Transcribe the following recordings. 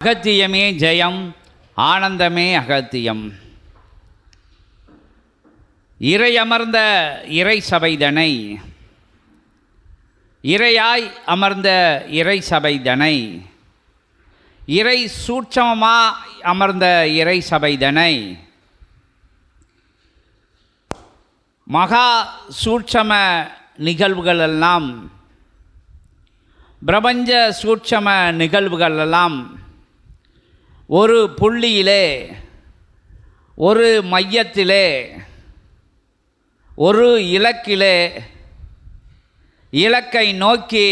அகத்தியமே ஜெயம், ஆனந்தமே அகத்தியம். இறையமர்ந்த இறை சபைதனை, இறையாய் அமர்ந்த இறை சபைதனை, இறை சூட்சமமாய் அமர்ந்த இறை சபைதனை, மகா சூட்சம நிகழ்வுகளெல்லாம், பிரபஞ்ச சூட்சம நிகழ்வுகளெல்லாம் ஒரு புள்ளியிலே, ஒரு மையத்திலே, ஒரு இலக்கிலே, இலக்கை நோக்கி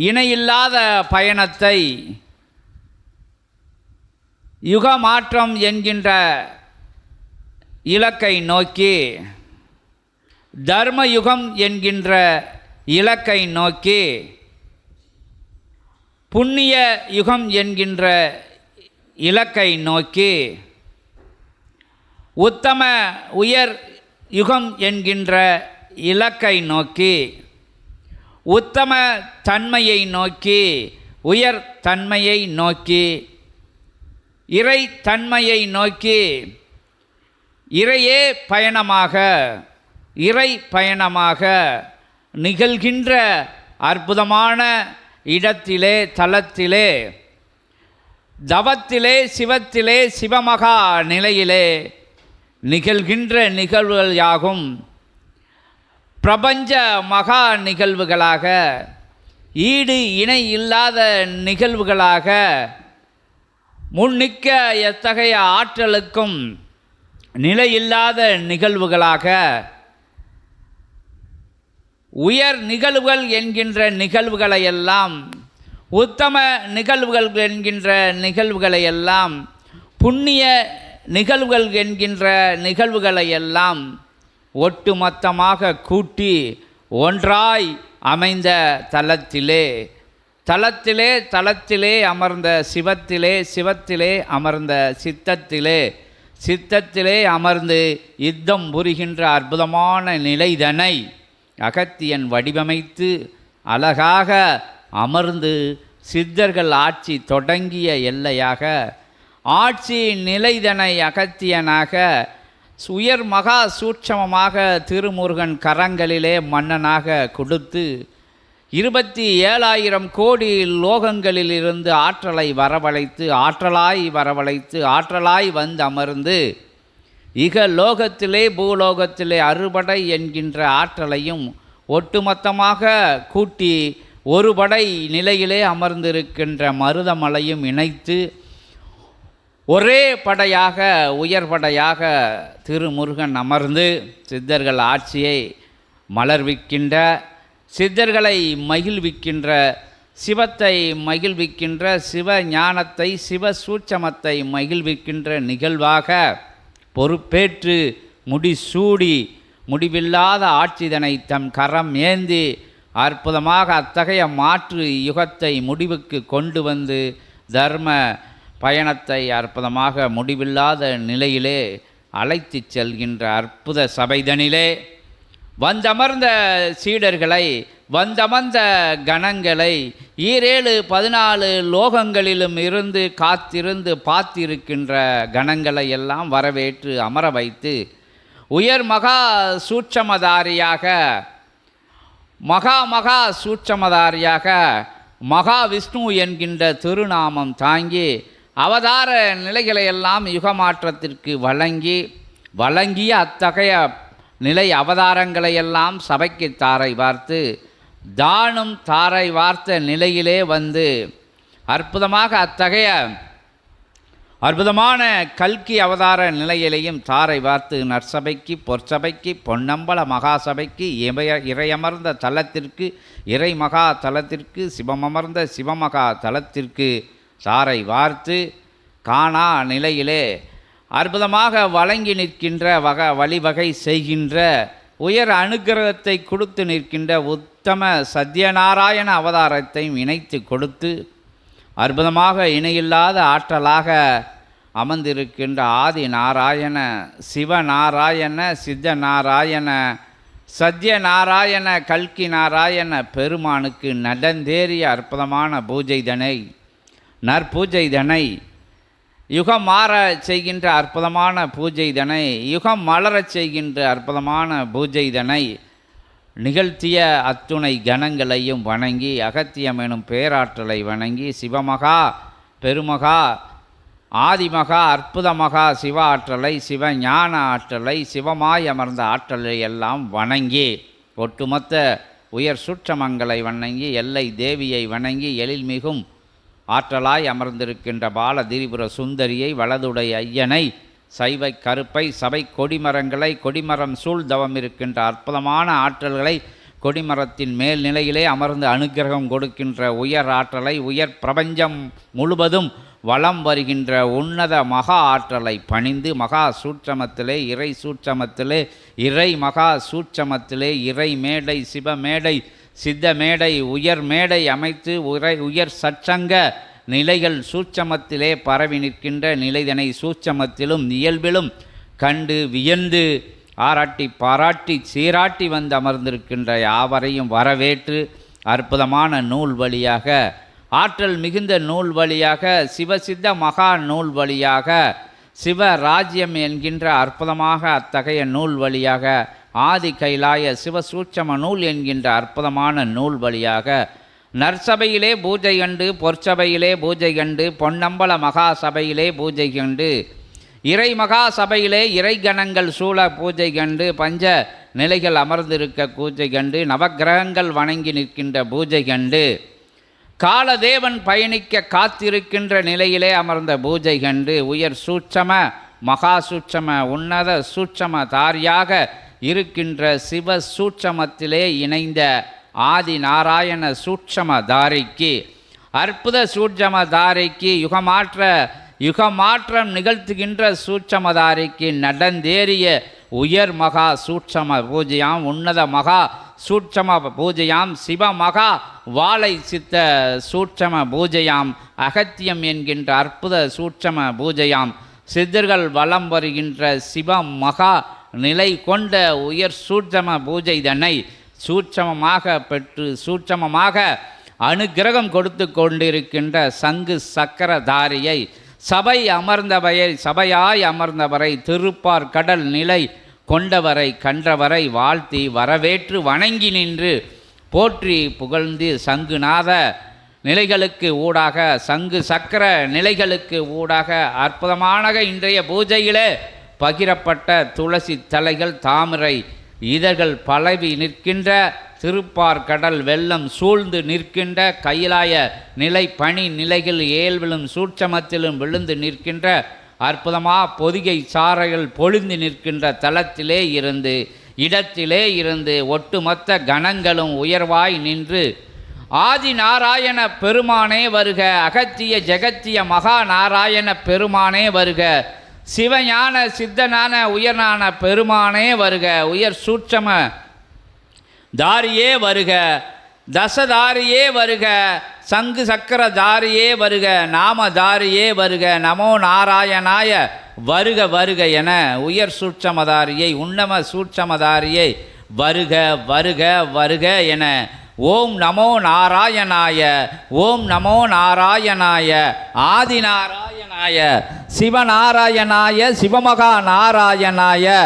இணையில்லாத பயணத்தை யுகமாற்றம் என்கின்ற இலக்கை நோக்கி, தர்மயுகம் என்கின்ற இலக்கை நோக்கி, புண்ணிய யுகம் என்கின்ற இலக்கை நோக்கி, உத்தம உயர் யுகம் என்கின்ற இலக்கை நோக்கி, உத்தம தன்மையை நோக்கி, உயர் தன்மையை நோக்கி, இறை தன்மையை நோக்கி, இறையே பயணமாக, இறை பயணமாக நிகழ்கின்ற அற்புதமான இடத்திலே, தலத்திலே, தவத்திலே, சிவத்திலே, சிவமகா நிலையிலே நிகழ்கின்ற நிகழ்வுகள் யாகும் பிரபஞ்ச மகா நிகழ்வுகளாக, ஈடு இணை இல்லாத நிகழ்வுகளாக, முன்னிக்க எத்தகைய ஆற்றலுக்கும் நிலையில்லாத நிகழ்வுகளாக, உயர் நிகழ்வுகள் என்கின்ற நிகழ்வுகளையெல்லாம், உத்தம நிகழ்வுகள் என்கின்ற நிகழ்வுகளையெல்லாம், புண்ணிய நிகழ்வுகள் என்கின்ற நிகழ்வுகளையெல்லாம் ஒட்டுமொத்தமாக கூட்டி ஒன்றாய் அமைந்த தலத்திலே, தலத்திலே, தலத்திலே அமர்ந்த சிவத்திலே, சிவத்திலே அமர்ந்த சித்தத்திலே, சித்தத்திலே அமர்ந்து யுத்தம் புரிகின்ற அற்புதமான நிலைதனை அகத்தியன் வடிவமைத்து அழகாக அமர்ந்து சித்தர்கள் ஆட்சி தொடங்கிய எல்லையாக, ஆட்சி நிலைதனை அகத்தியனாக உயர் மகா சூட்சமமாக திருமுருகன் கரங்களிலே மன்னனாக கொடுத்து 27,000 கோடி லோகங்களிலிருந்து ஆற்றலை வரவழைத்து, ஆற்றலாய் வரவழைத்து, ஆற்றலாய் வந்து அமர்ந்து இகலோகத்திலே, பூலோகத்திலே அறுபடை என்கின்ற ஆற்றலையும் ஒட்டுமொத்தமாக கூட்டி ஒரு படை நிலையிலே அமர்ந்திருக்கின்ற மருதமலையும் இணைத்து ஒரே படையாக, உயர்படையாக திருமுருகன் அமர்ந்து சித்தர்கள் ஆட்சியை மலர்விக்கின்ற, சித்தர்களை மகிழ்விக்கின்ற, சிவத்தை மகிழ்விக்கின்ற, சிவ ஞானத்தை, சிவ சூட்சமத்தை மகிழ்விக்கின்ற நிகழ்வாக பொறுப்பேற்று முடிசூடி முடிவில்லாத ஆட்சிதனை தம் கரம் ஏந்தி அற்புதமாக அத்தகைய மாற்று யுகத்தை முடிவுக்கு கொண்டு வந்து தர்ம பயணத்தை அற்புதமாக முடிவில்லாத நிலையிலே அழைத்து செல்கின்ற அற்புத சபைதனிலே வந்தமர்ந்த சீடர்களை, வந்தமர்ந்த கணங்களை, 14 லோகங்களிலும் இருந்து காத்திருந்து பார்த்திருக்கின்ற கணங்களை எல்லாம் வரவேற்று அமர வைத்து உயர் மகா சூட்சமதாரியாக, மகா சூட்சமதாரியாக மகாவிஷ்ணு என்கின்ற திருநாமம் தாங்கி அவதார நிலைகளையெல்லாம் யுகமாற்றத்திற்கு வழங்கிய அத்தகைய நிலை அவதாரங்களையெல்லாம் சபைக்கு தாரை வார்த்து, தானும் தாரை வார்த்த நிலையிலே வந்து அற்புதமாக அத்தகைய அற்புதமான கல்கி அவதார நிலையிலையும் தாரை வார்த்து நற்சபைக்கு, பொற்சபைக்கு, பொன்னம்பல மகாசபைக்கு, இறையமர்ந்த தலத்திற்கு, இறை மகா தலத்திற்கு, சிவமமர்ந்த சிவமகா தலத்திற்கு தாரை வார்த்து காணா நிலையிலே அற்புதமாக வழங்கி நிற்கின்ற வழிவகை செய்கின்ற, உயர் அனுக்கிரகத்தை கொடுத்து நிற்கின்ற உத்தம சத்யநாராயண அவதாரத்தையும் இணைத்து கொடுத்து அற்புதமாக இணையில்லாத ஆற்றலாக அமர்ந்திருக்கின்ற ஆதி நாராயண, சிவநாராயண, சித்தநாராயண, சத்யநாராயண, கல்கி நாராயண பெருமானுக்கு நடந்தேறிய அற்புதமான பூஜைதனை நற்பூஜைதனை யுகம் மாற செய்கின்ற அற்புதமான பூஜைதனை யுகம் மலரச் செய்கின்ற அற்புதமான பூஜைதனை நிகழ்த்திய அத்துணை கணங்களையும் வணங்கி அகத்தியம் எனும் பேராற்றலை வணங்கி சிவமகா பெருமகா ஆதிமகா அற்புதமகா சிவ ஆற்றலை சிவஞான ஆற்றலை சிவமாய் அமர்ந்த ஆற்றலை எல்லாம் வணங்கி ஒட்டுமொத்த உயர் சூட்சமங்களை வணங்கி எல்லை தேவியை வணங்கி எழில்மிகும் ஆற்றலாய் அமர்ந்திருக்கின்ற பால திரிபுர சுந்தரியை வலதுடை ஐயனை சைவை கருப்பை சபை கொடிமரங்களை கொடிமரம் சூழ்தவம் இருக்கின்ற அற்புதமான ஆற்றல்களை கொடிமரத்தின் மேல் நிலையிலே அமர்ந்து அனுக்கிரகம் கொடுக்கின்ற உயர் ஆற்றலை உயர் பிரபஞ்சம் முழுவதும் வலம் வருகின்ற உன்னத மகா ஆற்றலை பணிந்து மகா சூட்சமத்திலே இறை சூட்சமத்திலே இறை மகா சூட்சமத்திலே இறை மேடை சிவமேடை சித்த மேடை உயர் மேடை அமைத்து உயர் சச்சங்க நிலைகள் சூட்சமத்திலே பரவி நிற்கின்ற நிலைதனை சூட்சமத்திலும் இயல்பிலும் கண்டு வியந்து ஆராட்டி பாராட்டி சீராட்டி வந்து அமர்ந்திருக்கின்ற யாவரையும் வரவேற்று அற்புதமான நூல் வழியாக ஆற்றல் மிகுந்த நூல் வழியாக சிவசித்த மகா நூல் வழியாக சிவராஜ்யம் என்கின்ற அற்புதமாக அத்தகைய நூல் வழியாக ஆதி கைலாய சிவசூட்சம நூல் என்கின்ற அற்புதமான நூல் வழியாக நற்சபையிலே பூஜை கண்டு பொற்சபையிலே பூஜை கண்டு பொன்னம்பல மகா சபையிலே பூஜை கண்டு இறை மகா சபையிலே இறை கணங்கள் சூழ பூஜை கண்டு பஞ்ச நிலைகள் அமர்ந்திருக்க பூஜை கண்டு நவக்கிரகங்கள் வணங்கி நிற்கின்ற பூஜை கண்டு காலதேவன் பயணிக்க காத்திருக்கின்ற நிலையிலே அமர்ந்த பூஜை கண்டு உயர் சூட்சம மகா சூட்சம உன்னத சூட்சம தாரியாக இருக்கின்ற சிவ சூட்சமத்திலே இணைந்த ஆதி நாராயண சூட்சமதாரிக்கு அற்புத சூட்சமதாரிக்கு யுகமாற்றம் நிகழ்த்துகின்ற சூட்சமதாரிக்கு நடந்தேறிய உயர் மகா சூட்சம பூஜையாம் உன்னத மகா சூட்சம பூஜையாம் சிவமகா வாழை சித்த சூட்சம பூஜையாம் அகத்தியம் என்கின்ற அற்புத சூட்சம பூஜையாம் சித்தர்கள் வலம் வருகின்ற சிவமகா நிலை கொண்ட உயர் சூட்சம பூஜைதனை சூட்சமமாக பெற்று சூட்சமமாக அனுக்கிரகம் கொடுத்து கொண்டிருக்கின்ற சங்கு சக்கரதாரியை சபையாய் அமர்ந்தவரை திருப்பார் கடல் நிலை கொண்டவரை கன்றவரை வாழ்த்தி வரவேற்று வணங்கி நின்று போற்றி புகழ்ந்து சங்குநாத நிலைகளுக்கு ஊடாக சங்கு சக்கர நிலைகளுக்கு ஊடாக அற்புதமான இன்றைய பூஜையிலே பகிரப்பட்ட துளசி தலைகள் தாமரை இதழ்கள் பரவி நிற்கின்ற திருப்பார் கடல் வெள்ளம் சூழ்ந்து நிற்கின்ற கைலாய நிலை பனி நிலைகள் இயல்பிலும் சூட்சமத்திலும் விழுந்து நிற்கின்ற பொதிகை சாறைகள் பொழிந்து நிற்கின்ற தலத்திலே இருந்து இடத்திலே இருந்து ஒட்டுமொத்த கணங்களும் உயர்வாய் நின்று ஆதி நாராயண பெருமானே வருக அகத்திய ஜெகத்திய மகா நாராயண பெருமானே வருக சிவஞான சித்தனான உயர்னான பெருமானே வருக உயர் சூட்சம தாரியே வருக தசதாரியே வருக சங்கு சக்கர தாரியே வருக நாமதாரியே வருக நமோ நாராயணாய வருக வருக என உயர் சூட்சமதாரியை உன்னம சூட்சமதாரியை வருக வருக வருக என ஓம் நமோ நாராயணாய ஓம் நமோ நாராயணாய ஆதி நாராயணாய சிவநாராயணாய சிவமகா நாராயணாய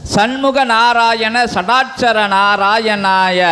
சண்முக நாராயண சடாட்சர நாராயணாய